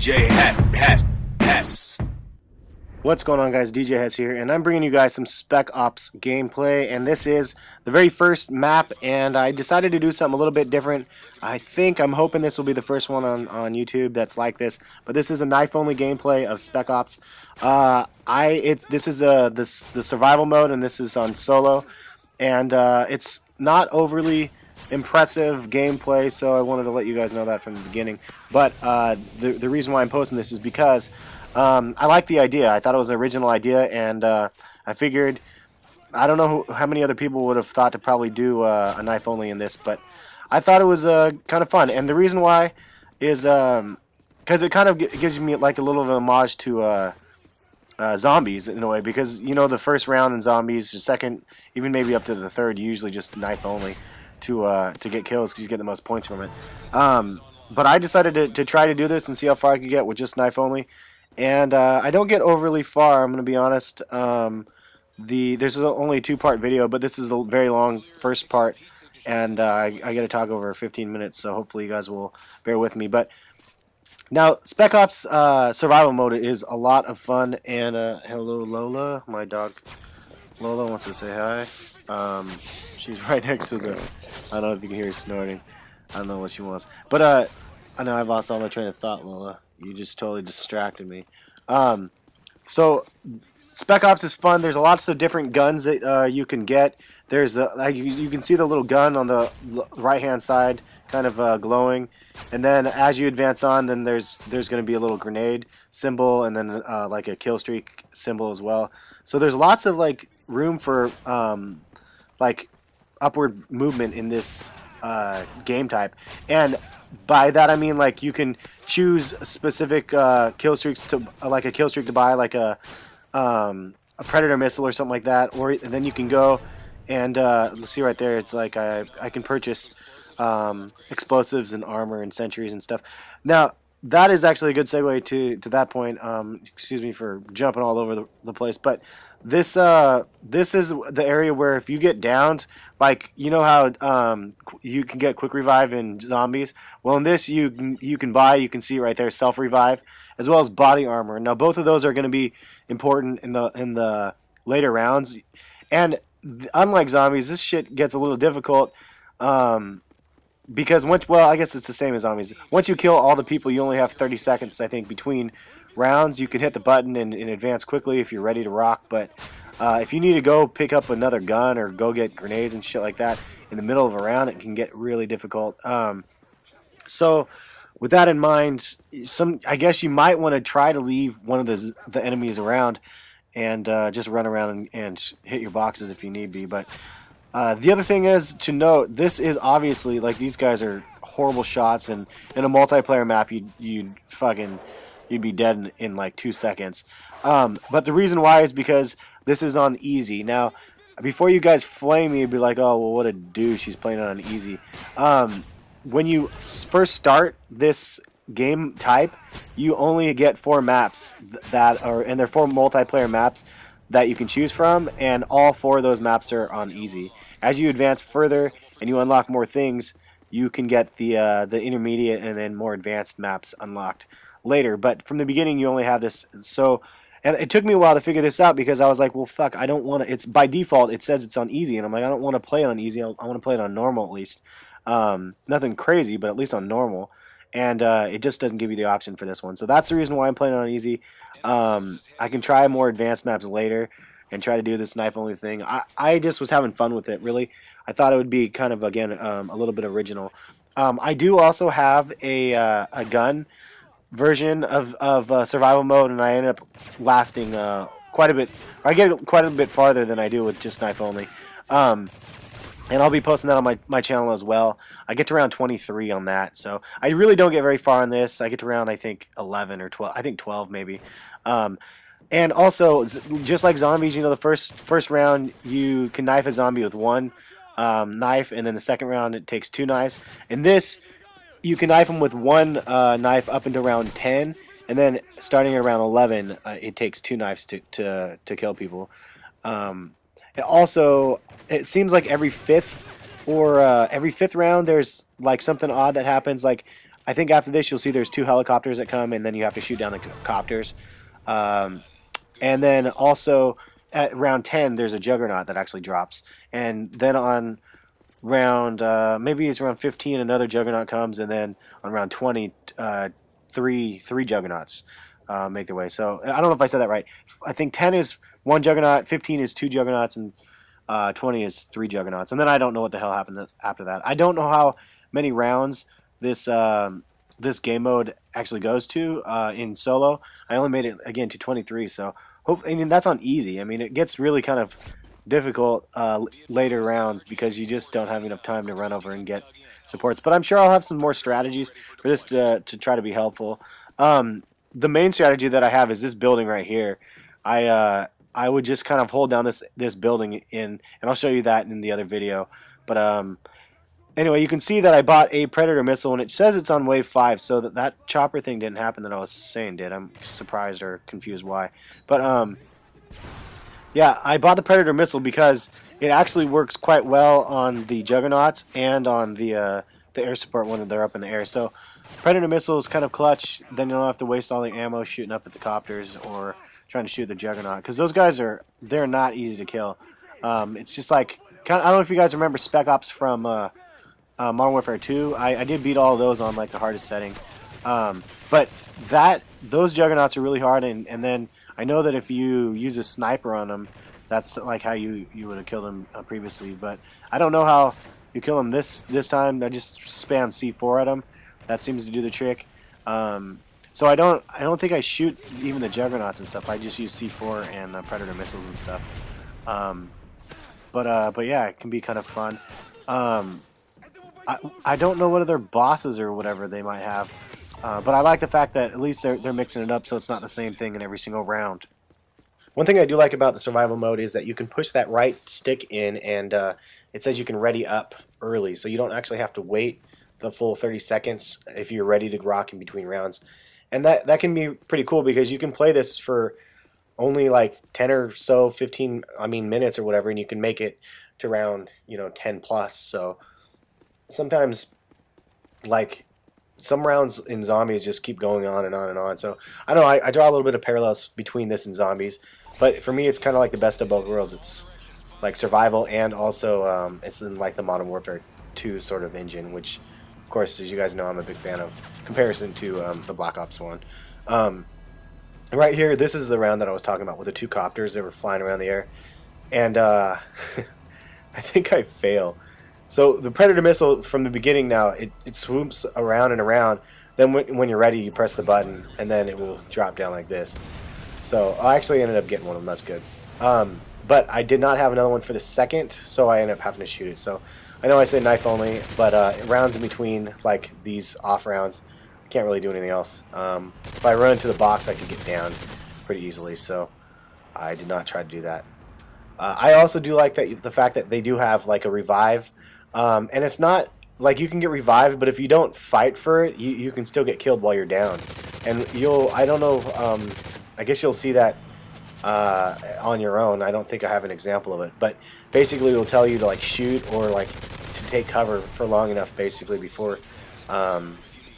DJ Hess. What's going on, guys? DJ Hess here, and I'm bringing you guys some Spec Ops gameplay, and this is the very first map, and I decided to do something a little bit different. I'm hoping this will be the first one on YouTube that's like this, but this is a knife-only gameplay of Spec Ops. This is the survival mode, and this is on solo, and it's not overly impressive gameplay, so I wanted to let you guys know that from the beginning. But the reason why I'm posting this is because I like the idea. I thought it was an original idea, and I figured, I don't know how many other people would have thought to probably do a knife only in this, but I thought it was kind of fun. And the reason why is because it kind of gives me like a little of an homage to zombies in a way, because you know the first round in zombies, the second, even maybe up to the third, you usually just knife only to get kills because you get the most points from it. But I decided to try to do this and see how far I could get with just knife only. And I don't get overly far, I'm going to be honest. There's only a two-part video, but this is a very long first part, and I got to talk over 15 minutes, so hopefully you guys will bear with me. But now, Spec Ops survival mode is a lot of fun, and hello Lola, my dog Lola wants to say hi. She's right next to the, I don't know if you can hear her snorting. I don't know what she wants. But I know I've lost all my train of thought, Lola. You just totally distracted me. So Spec Ops is fun. There's lots of different guns that you can get. There's you can see the little gun on the right-hand side, kind of glowing. And then as you advance on, then there's going to be a little grenade symbol, and then like a kill streak symbol as well. So there's lots of like room for like upward movement in this game type. And by that I mean like you can choose specific kill streaks to like a kill streak to buy, like a predator missile or something like that, or then you can go and let's see right there, it's like I can purchase explosives and armor and sentries and stuff. Now that is actually a good segue to that point. Excuse me for jumping all over the place, but this is the area where if you get downed, like you know how you can get quick revive in zombies. Well, in this you can see right there, self revive as well as body armor. Now both of those are going to be important in the later rounds, and unlike zombies, this shit gets a little difficult. Because I guess it's the same as zombies. Once you kill all the people, you only have 30 seconds, I think, between rounds. You can hit the button and advance quickly if you're ready to rock. But if you need to go pick up another gun or go get grenades and shit like that in the middle of a round, it can get really difficult. So with that in mind, I guess you might want to try to leave one of the enemies around and just run around and hit your boxes if you need be. But the other thing is to note, this is obviously, like, these guys are horrible shots, and in a multiplayer map you'd be dead in like 2 seconds. But the reason why is because this is on easy. Now, before you guys flame me and be like, oh well, what a douche, he's playing on easy. When you first start this game type, you only get 4 maps and they're 4 multiplayer maps that you can choose from, and all 4 of those maps are on easy. As you advance further and you unlock more things, you can get the intermediate and then more advanced maps unlocked later. But from the beginning, you only have this. So, and it took me a while to figure this out, because I was like, well, fuck, I don't want to. It's by default, it says it's on easy, and I'm like, I don't want to play it on easy. I want to play it on normal at least. Nothing crazy, but at least on normal. And it just doesn't give you the option for this one. So that's the reason why I'm playing on easy. I can try more advanced maps later and try to do this knife only thing. I just was having fun with it, really. I thought it would be kind of, again, a little bit original. I do also have a gun version of survival mode, and I end up lasting quite a bit. I get quite a bit farther than I do with just knife only. And I'll be posting that on my channel as well. I get to round 23 on that, so I really don't get very far on this. I get to round, I think, 11 or 12. I think 12 maybe. And also, just like zombies, you know, the first round you can knife a zombie with 1 knife, and then the second round it takes 2 knives. And this, you can knife them with 1 knife up into round 10, and then starting at around 11, it takes 2 knives to kill people. Also, it seems like every fifth round there's like something odd that happens. Like I think after this you'll see there's 2 helicopters that come, and then you have to shoot down the copters. And then also at round 10 there's a juggernaut that actually drops, and then on round maybe it's around 15 another juggernaut comes, and then on round 20 three juggernauts make their way. So I don't know if I said that right. I think 10 is 1 juggernaut, 15 is 2 juggernauts, and 20 is 3 juggernauts. And then I don't know what the hell happened after that. I don't know how many rounds this this game mode actually goes to in solo. I only made it again to 23, so I mean that's on easy. I mean it gets really kind of difficult later rounds because you just don't have enough time to run over and get supports. But I'm sure I'll have some more strategies for this to try to be helpful. The main strategy that I have is this building right here. I would just kind of hold down this building and I'll show you that in the other video. But anyway, you can see that I bought a Predator missile, and it says it's on wave 5, so that chopper thing didn't happen that I was saying did. I'm surprised or confused why. But yeah, I bought the Predator missile because it actually works quite well on the Juggernauts and on the air support when they're up in the air. So Predator missile is kind of clutch. Then you don't have to waste all the ammo shooting up at the copters or trying to shoot the Juggernaut, because those guys they're not easy to kill. It's just like I don't know if you guys remember Spec Ops from Modern Warfare 2. I did beat all of those on like the hardest setting, but those Juggernauts are really hard, and then I know that if you use a sniper on them, that's like how you would have killed them previously. But I don't know how you kill them this time. I just spam C4 at them. That seems to do the trick. So I don't think I shoot even the Juggernauts and stuff. I just use C4 and Predator missiles and stuff. But yeah, it can be kind of fun. I don't know what other bosses or whatever they might have. But I like the fact that at least they're mixing it up so it's not the same thing in every single round. One thing I do like about the survival mode is that you can push that right stick in, and it says you can ready up early, so you don't actually have to wait the full 30 seconds if you're ready to rock in between rounds. And that can be pretty cool because you can play this for only like 10 or so 15 minutes or whatever, and you can make it to round 10 plus. So sometimes like some rounds in zombies just keep going on and on and on. So I don't know, I draw a little bit of parallels between this and zombies, but for me it's kind of like the best of both worlds. It's like survival, and also it's in like the Modern Warfare 2 sort of engine, which of course, as you guys know, I'm a big fan of comparison to the Black Ops 1. Right here, this is the round that I was talking about with the 2 copters. They were flying around the air, and I think I fail. So the Predator missile from the beginning now, it swoops around and around. Then when you're ready, you press the button, and then it will drop down like this. So I actually ended up getting one of them. That's good. But I did not have another one for the second, so I ended up having to shoot it. So I know I say knife only, but rounds in between, like these off rounds, I can't really do anything else. If I run into the box, I could get down pretty easily, so I did not try to do that. I also do like the fact that they do have like a revive. And it's not like you can get revived, but if you don't fight for it, you can still get killed while you're down. And I don't know, I guess you'll see that on your own. I don't think I have an example of it, but basically it'll tell you to like shoot or like to take cover for long enough, basically before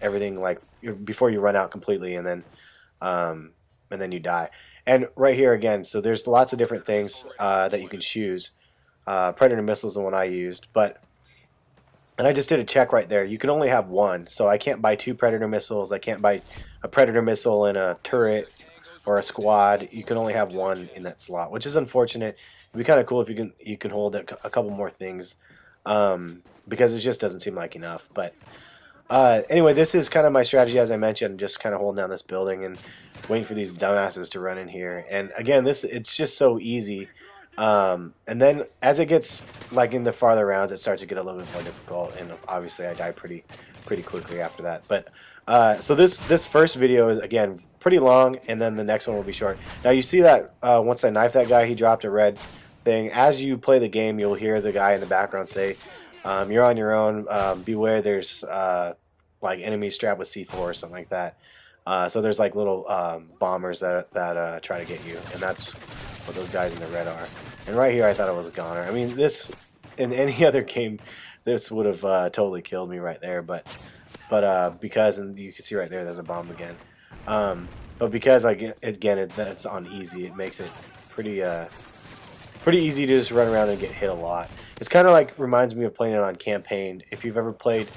everything, like before you run out completely, and then you die. And right here again, so there's lots of different things that you can choose. Predator missile is the one I used, and I just did a check right there. You can only have one, so I can't buy 2 Predator missiles. I can't buy a Predator missile and a turret or a squad. You can only have one in that slot, which is unfortunate. It'd be kind of cool if you can hold a couple more things, because it just doesn't seem like enough. But anyway, this is kind of my strategy, as I mentioned, just kind of holding down this building and waiting for these dumbasses to run in here. And again, it's just so easy. And then as it gets like in the farther rounds, it starts to get a little bit more difficult, and obviously I die pretty quickly after that. But so this first video is again pretty long, and then the next one will be short. Now you see that once I knifed that guy, he dropped a red thing. As you play the game, you'll hear the guy in the background say, "You're on your own. Beware, there's like enemies strapped with C4 or something like that." So there's like little bombers that try to get you, and that's what those guys in the red are. And right here, I thought it was a goner. I mean, this in any other game, this would have totally killed me right there. But but because, and you can see right there, there's a bomb again. But because that's on easy, it makes it pretty easy to just run around and get hit a lot. It's kind of like reminds me of playing it on campaign. If you've ever played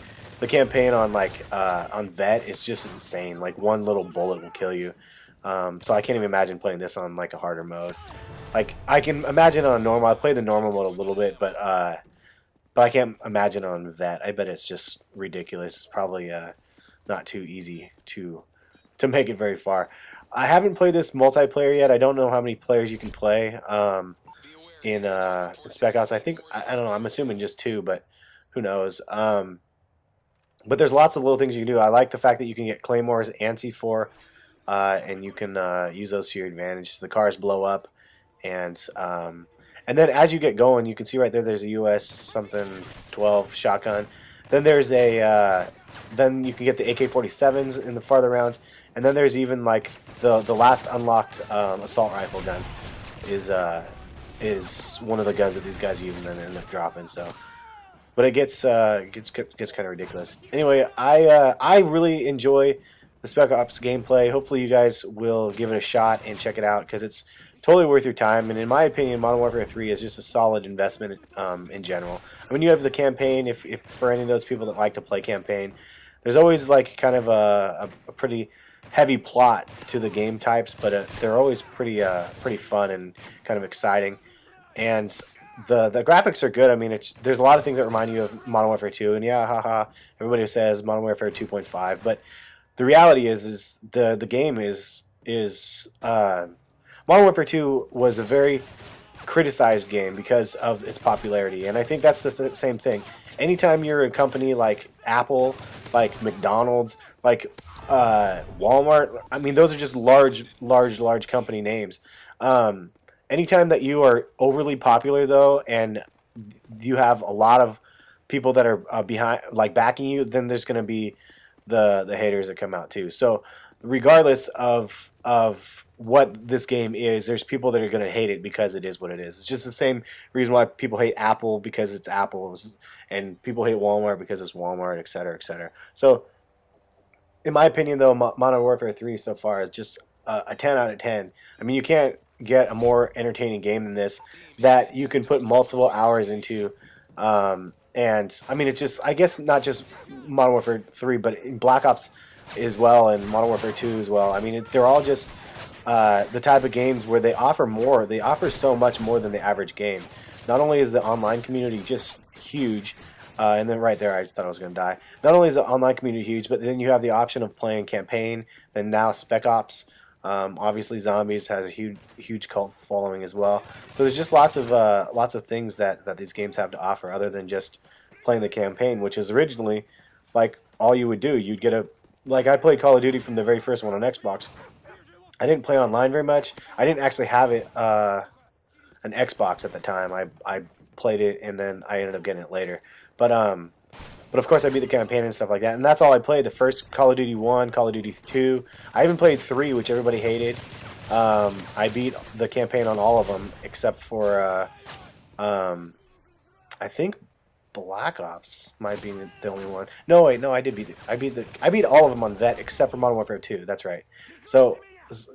the campaign on on vet, it's just insane. Like one little bullet will kill you. So I can't even imagine playing this on like a harder mode. Like I can imagine on normal. I played the normal mode a little bit, but I can't imagine on vet. I bet it's just ridiculous. It's probably not too easy to make it very far. I haven't played this multiplayer yet. I don't know how many players you can play in Spec Ops. I think I don't know. I'm assuming just 2, but who knows? But there's lots of little things you can do. I like the fact that you can get claymores and C4, and you can use those to your advantage. The cars blow up, and then as you get going, you can see right there. There's a US something 12 shotgun. Then there's a then you can get the AK-47s in the farther rounds, and then there's even like the last unlocked assault rifle gun is one of the guns that these guys use and then end up dropping. So. But it gets kind of ridiculous. Anyway, I really enjoy the Spec Ops gameplay. Hopefully you guys will give it a shot and check it out because it's totally worth your time. And in my opinion, Modern Warfare 3 is just a solid investment in general. I mean, you have the campaign. If for any of those people that like to play campaign, there's always like kind of a pretty heavy plot to the game types, but they're always pretty fun and kind of exciting. And the graphics are good. I mean, there's a lot of things that remind you of Modern Warfare 2, and yeah, haha, everybody says Modern Warfare 2.5, but the reality is the game is Modern Warfare 2 was a very criticized game because of its popularity, and I think that's the same thing. Anytime you're a company like Apple, like McDonald's, like Walmart, I mean, those are just large company names. Anytime that you are overly popular, though, and you have a lot of people that are behind, like backing you, then there's going to be the haters that come out too. So, regardless of what this game is, there's people that are going to hate it because it is what it is. It's just the same reason why people hate Apple because it's Apple, and people hate Walmart because it's Walmart, etc., etc. So, in my opinion, though, Modern Warfare 3 so far is just a 10 out of 10. I mean, you can't get a more entertaining game than this that you can put multiple hours into, and I mean, it's just, I guess, not just Modern Warfare 3, but in Black Ops as well, and Modern Warfare 2 as well. I mean, they're all just the type of games where they offer more. They offer so much more than the average game. Not only is the online community just huge, and then right there I just thought I was going to die. Not only is the online community huge, but then you have the option of playing campaign, then now Spec Ops. Obviously, Zombies has a huge cult following as well. So there's just lots of things that these games have to offer, other than just playing the campaign, which is originally like all you would do. You'd get I played Call of Duty from the very first one on Xbox. I didn't play online very much. I didn't actually have it an Xbox at the time. I played it and then I ended up getting it later. But of course I beat the campaign and stuff like that. And that's all I played. The first Call of Duty 1, Call of Duty 2. I even played 3, which everybody hated. I beat the campaign on all of them except for I think Black Ops might be the only one. No, wait, no, I did beat it. I beat all of them on Vet except for Modern Warfare 2. That's right. So,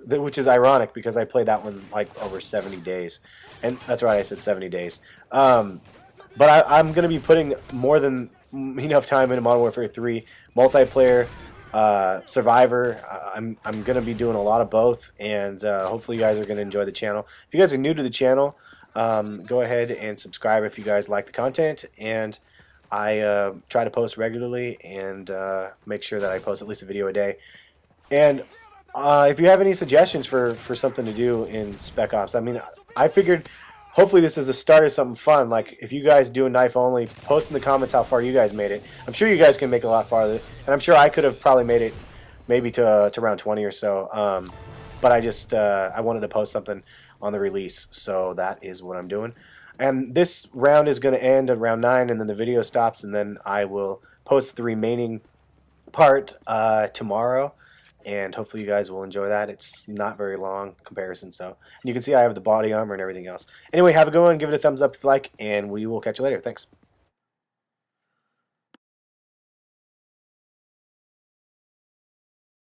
which is ironic because I played that one like over 70 days, and that's right, I said 70 days. But I'm going to be putting more than enough time into Modern Warfare 3 multiplayer, Survivor. I'm going to be doing a lot of both, and hopefully you guys are going to enjoy the channel. If you guys are new to the channel, go ahead and subscribe if you guys like the content, and I try to post regularly and make sure that I post at least a video a day. And if you have any suggestions for something to do in Spec Ops, I mean, I figured hopefully this is the start of something fun. Like, if you guys do a knife only, post in the comments how far you guys made it. I'm sure you guys can make it a lot farther, and I'm sure I could have probably made it maybe to around 20 or so. But I just I wanted to post something on the release, so that is what I'm doing. And this round is going to end at round 9, and then the video stops, and then I will post the remaining part tomorrow. And hopefully you guys will enjoy that. It's not very long comparison, so. And you can see I have the body armor and everything else. Anyway, have a good one. Give it a thumbs up if you like, and we will catch you later. Thanks.